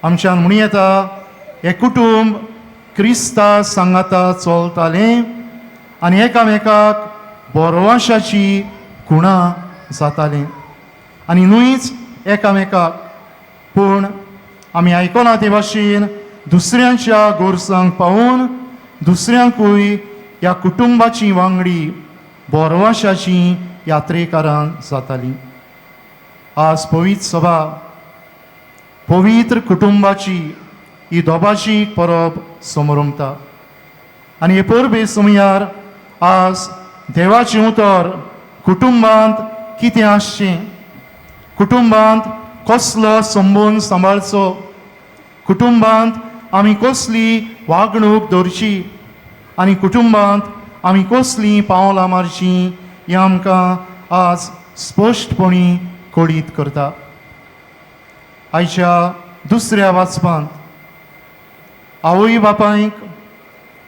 आमच्यान म्हणूं येता हे कुटूंब क्रिस्ता सांगाता चलतालें आनी एकामेकाक बोरवाशाची खुणां जातालीं आनी न्हूच एकामेकाक पूण आमी आयकलां ते भाशेन दुसऱ्यांच्या गोरसांक पावून दुसऱ्यांकूय ह्या कुटुंबाची वांगडी बोरवाशाची यात्रेकारां जातालीं. आज पवित्र सभा पवित्र कुटुंबाची ही दोबाची परब समोरमता आनी हे परबे समयार आज देवाचें उतर कुटुंबांत कितें आसचें, कुटुंबांत कसलो संबंद सांबाळचो, कुटुंबांत आमी कसली वागणूक दवरची आनी कुटुंबांत आमी कसलीं पावलां मारचीं हें आमकां आज स्पश्टपणी कळीत करता. आयच्या दुसऱ्या वाचपांत आवय बापायक,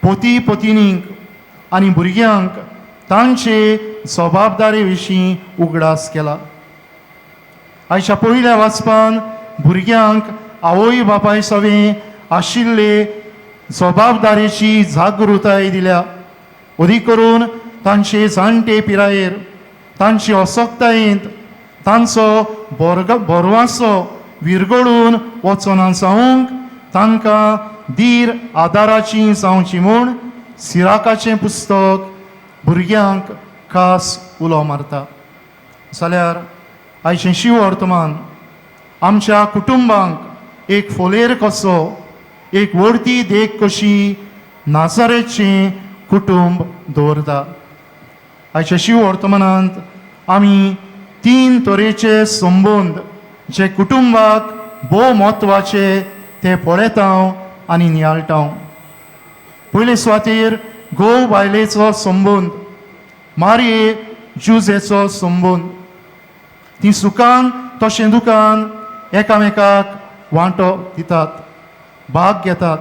पोती पोतिनींक आनी भुरग्यांक तांचे जबाबदारी विशीं उगडास केला. आयच्या पयल्या वाचपान भुरग्यांक आवय बापाय सवें आशिल्ले जबाबदारेची जागृताय दिल्या. अदी करून तांचे जाणटे पिरायेर तांचे अशक्तायेंत तांचो बोरवासो विरगळून वचना जावंक तांकां धीर आदाराची जावची म्हूण सिराकाचें पुस्तक भुरग्यांक खास उलो मारता. जाल्यार आयचें शिव वर्तमान आमच्या कुटुंबांक एक फोलेर कसो, एक व्हडती देख कशी नाजारेचें कुटुंब दवरता. आयच्या शिव वर्तमानांत आमी 3 तरेचे संबंद जे कुटुंबाक भोव म्हत्वाचे ते पळयतांव आनी नियाळटांव. पयले सुवातेर घोव बायलेचो संबंद, मारये जुजेचो संबंद. ती सुखान तशें दुखान एकामेकाक वांटो दितात, भाग घेतात.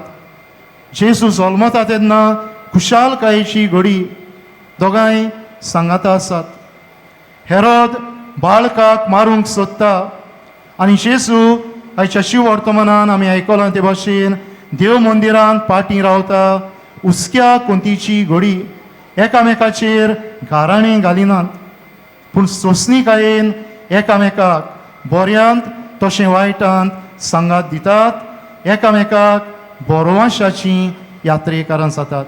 जेजू जल्मता तेन्ना खुशालकायेची घडी दोगांय सांगाता आसात. हेरोद बाळकाक मारूंक सोदता आनी जेजू आयच्या शिव वर्तमानान आमी आयकलां ते भाशेन देव मंदिरांत पाटी रावता. उस्क्या कोंतीची घडी एकामेकाचेर गाराणें घालिनात पूण सोंसणीकायेन एकामेकाक बऱ्यांत तशें वायटांत सांगात दितात. एकामेकाक बोरवाशाची यात्रेकारां जातात.